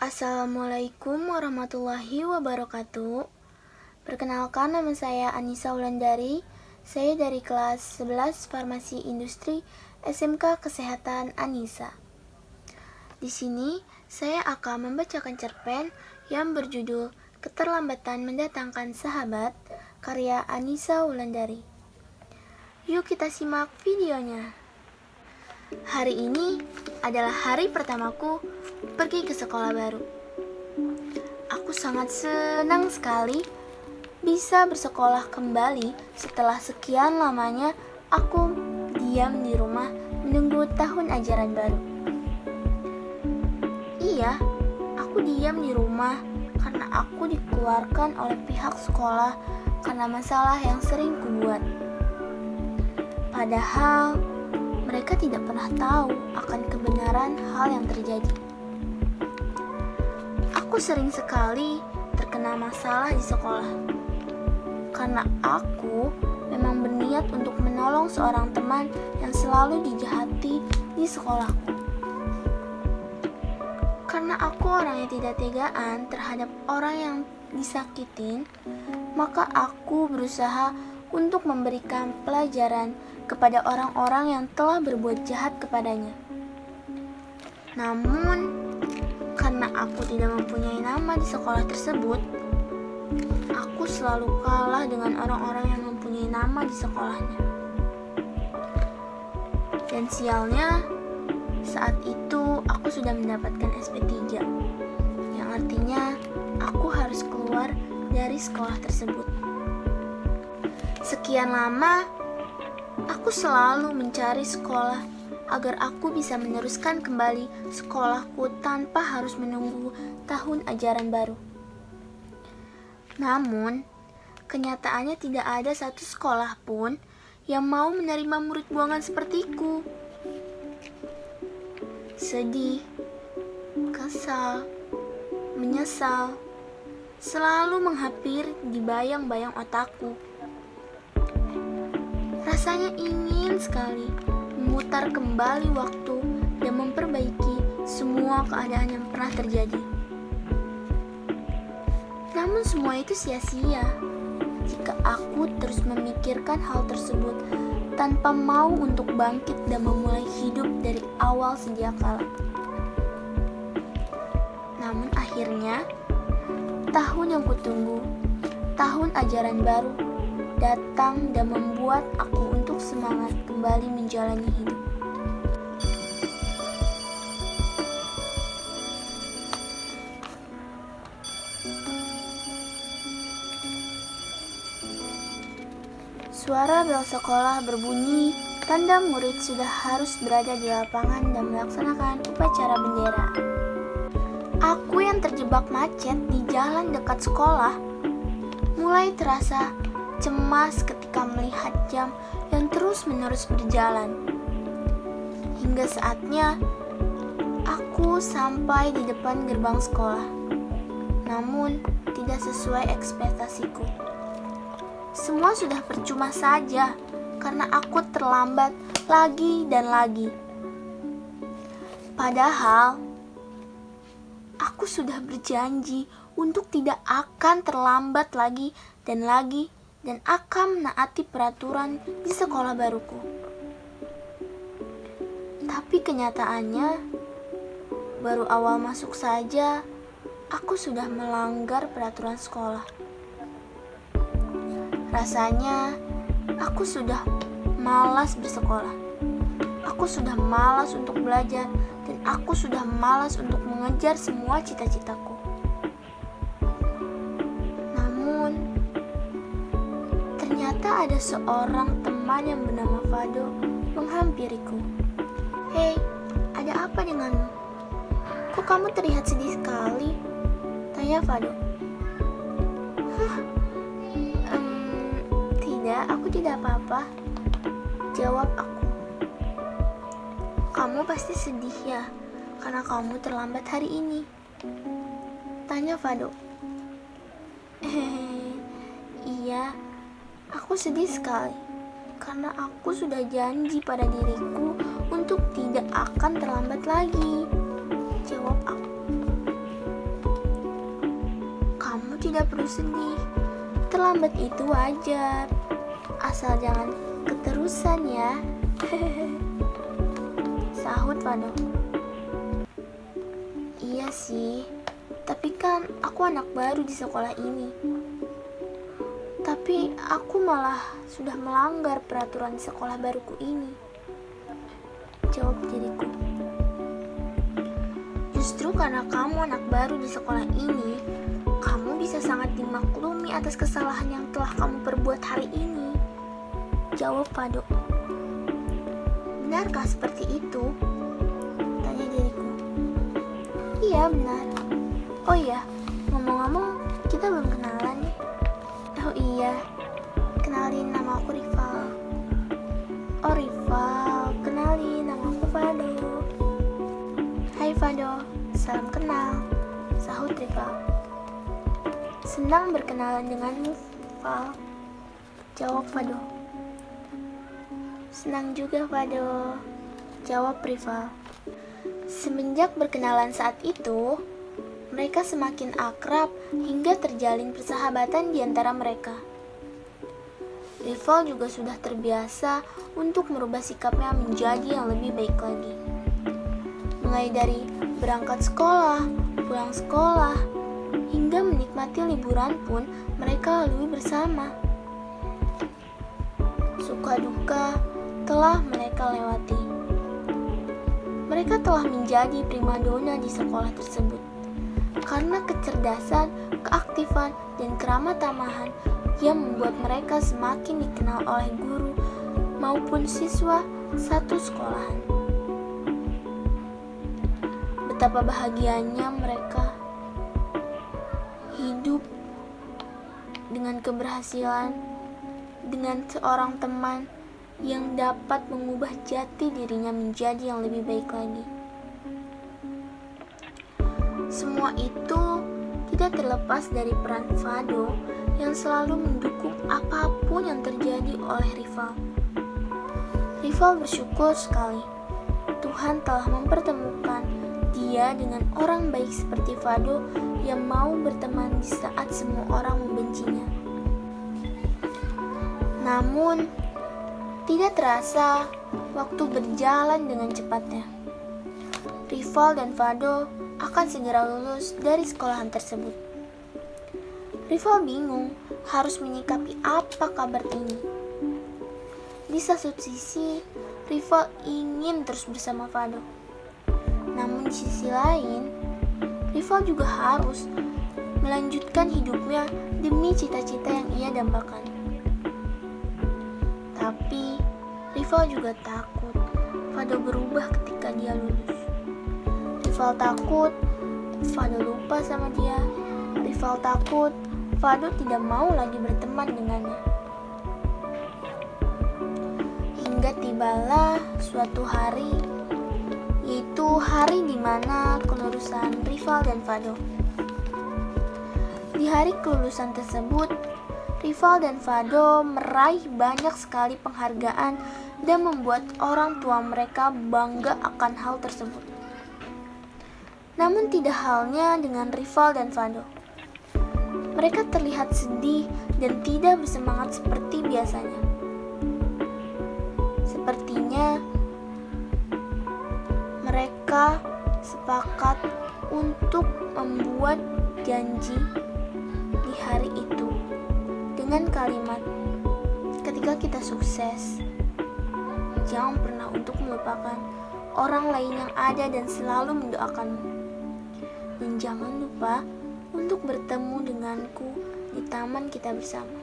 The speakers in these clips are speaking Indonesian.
Assalamualaikum warahmatullahi wabarakatuh. Perkenalkan, nama saya Anissa Wulandari. Saya dari kelas 11 Farmasi Industri SMK Kesehatan Anissa. Di sini saya akan membacakan cerpen yang berjudul Keterlambatan Mendatangkan Sahabat, karya Anissa Wulandari. Yuk kita simak videonya. Hari ini adalah hari pertamaku pergi ke sekolah baru. Aku sangat senang sekali bisa bersekolah kembali setelah sekian lamanya aku diam di rumah menunggu tahun ajaran baru. Iya, aku diam di rumah karena aku dikeluarkan oleh pihak sekolah karena masalah yang sering kubuat. Padahal mereka tidak pernah tahu akan kebenaran hal yang terjadi. Aku sering sekali terkena masalah di sekolah karena aku memang berniat untuk menolong seorang teman yang selalu dijahati di sekolahku. Karena aku orang yang tidak tegaan terhadap orang yang disakitin, maka aku berusaha untuk memberikan pelajaran kepada orang-orang yang telah berbuat jahat kepadanya. Namun, karena aku tidak mempunyai nama di sekolah tersebut, aku selalu kalah dengan orang-orang yang mempunyai nama di sekolahnya. Dan sialnya, saat itu aku sudah mendapatkan SP3, yang artinya aku harus keluar dari sekolah tersebut. Sekian lama, aku selalu mencari sekolah agar aku bisa meneruskan kembali sekolahku tanpa harus menunggu tahun ajaran baru. Namun, kenyataannya tidak ada satu sekolah pun yang mau menerima murid buangan sepertiku. Sedih, kesal, menyesal, selalu menghampiri di bayang-bayang otakku. Rasanya ingin sekali memutar kembali waktu dan memperbaiki semua keadaan yang pernah terjadi. Namun semua itu sia-sia jika aku terus memikirkan hal tersebut tanpa mau untuk bangkit dan memulai hidup dari awal sejak kala. Namun akhirnya, tahun yang kutunggu, tahun ajaran baru, datang dan membuat aku untuk semangat kembali menjalani hidup. Suara bel sekolah berbunyi, tanda murid sudah harus berada di lapangan dan melaksanakan upacara bendera. Aku yang terjebak macet di jalan dekat sekolah mulai terasa cemas ketika melihat jam yang terus-menerus berjalan. Hingga saatnya aku sampai di depan gerbang sekolah. Namun tidak sesuai ekspektasiku. Semua sudah percuma saja karena aku terlambat lagi dan lagi. Padahal aku sudah berjanji untuk tidak akan terlambat lagi dan lagi dan akan menaati peraturan di sekolah baruku. Tapi kenyataannya, baru awal masuk saja, aku sudah melanggar peraturan sekolah. Rasanya, aku sudah malas bersekolah. Aku sudah malas untuk belajar, dan aku sudah malas untuk mengejar semua cita-citaku. Ternyata ada seorang teman yang bernama Fado menghampiriku. "Hei, ada apa denganmu? Kok kamu terlihat sedih sekali?" tanya Fado. Tidak, aku tidak apa-apa," jawab aku. "Kamu pasti sedih ya, karena kamu terlambat hari ini?" tanya Fado. Iya, aku sedih sekali karena aku sudah janji pada diriku untuk tidak akan terlambat lagi," jawab aku. tidak perlu sedih. Terlambat itu wajar. Asal jangan keterusan ya. Sahut Fado. Iya sih, tapi kan aku anak baru di sekolah ini. Tapi aku malah sudah melanggar peraturan di sekolah baruku ini. Jawab diriku. Justru karena kamu anak baru di sekolah ini, kamu bisa sangat dimaklumi atas kesalahan yang telah kamu perbuat hari ini. Jawab Fado. Benarkah seperti itu? Tanya diriku. Iya benar. Oh iya, ngomong-ngomong kita belum kenalan nih. Oh iya, kenalin nama aku Rival. Oh Rival, kenalin nama aku Fado. Hai Fado, salam kenal. Sahut Rival. Senang berkenalan denganmu, Val. Jawab Fado. Senang juga Fado. Jawab Rival. Semenjak berkenalan saat itu, mereka semakin akrab hingga terjalin persahabatan di antara mereka. Rival juga sudah terbiasa untuk merubah sikapnya menjadi yang lebih baik lagi. Mulai dari berangkat sekolah, pulang sekolah, hingga menikmati liburan pun mereka lalui bersama. Suka duka telah mereka lewati. Mereka telah menjadi primadona di sekolah tersebut karena kecerdasan, keaktifan, dan keramah tamahan yang membuat mereka semakin dikenal oleh guru maupun siswa satu sekolahan. Betapa bahagianya mereka hidup dengan keberhasilan, dengan seorang teman yang dapat mengubah jati dirinya menjadi yang lebih baik lagi. Semua itu tidak terlepas dari peran Fado yang selalu mendukung apapun yang terjadi oleh Rival. Rival bersyukur sekali Tuhan telah mempertemukan dia dengan orang baik seperti Fado yang mau berteman di saat semua orang membencinya. Namun, tidak terasa waktu berjalan dengan cepatnya. Rival dan Fado akan segera lulus dari sekolahan tersebut. Rival bingung harus menyikapi apa kabar ini. Di satu sisi, Rival ingin terus bersama Fado. Namun di sisi lain, Rival juga harus melanjutkan hidupnya demi cita-cita yang ia dambakan. Tapi Rival juga takut Fado berubah ketika dia lulus. Rival takut Fado lupa sama dia. Rival takut Fado tidak mau lagi berteman dengannya. Hingga tibalah suatu hari, yaitu hari di mana kelulusan Rival dan Fado. Di hari kelulusan tersebut, Rival dan Fado meraih banyak sekali penghargaan dan membuat orang tua mereka bangga akan hal tersebut. Namun tidak halnya dengan Rival dan Fado. Mereka terlihat sedih dan tidak bersemangat seperti biasanya. Sepertinya mereka sepakat untuk membuat janji di hari itu dengan kalimat, ketika kita sukses, jangan pernah untuk melupakan orang lain yang ada dan selalu mendoakanmu. Dan jangan lupa untuk bertemu denganku di taman kita bersama.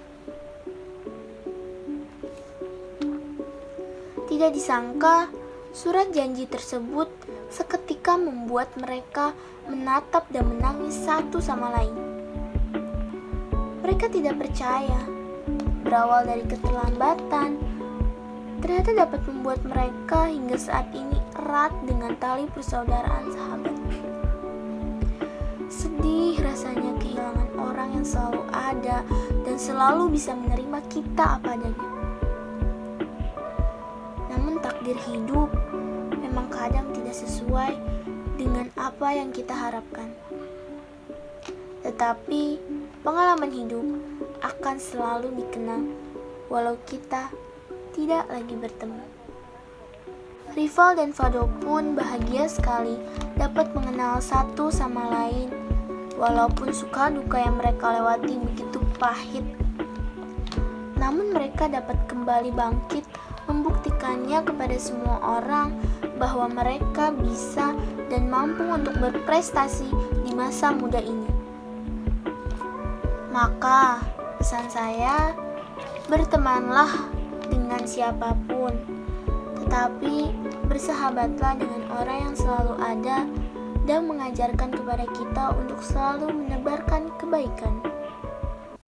Tidak disangka, surat janji tersebut seketika membuat mereka menatap dan menangis satu sama lain. Mereka tidak percaya, berawal dari keterlambatan, ternyata dapat membuat mereka hingga saat ini erat dengan tali persaudaraan sahabat. Sedih rasanya kehilangan orang yang selalu ada dan selalu bisa menerima kita apa adanya. Namun takdir hidup memang kadang tidak sesuai dengan apa yang kita harapkan. Tetapi pengalaman hidup akan selalu dikenang walau kita tidak lagi bertemu. Rival dan Fado pun bahagia sekali dapat mengenal satu sama lain, walaupun suka duka yang mereka lewati begitu pahit. Namun mereka dapat kembali bangkit, membuktikannya kepada semua orang bahwa mereka bisa dan mampu untuk berprestasi di masa muda ini. Maka, pesan saya, bertemanlah dengan siapapun, tetapi bersahabatlah dengan orang yang selalu ada dan mengajarkan kepada kita untuk selalu menebarkan kebaikan.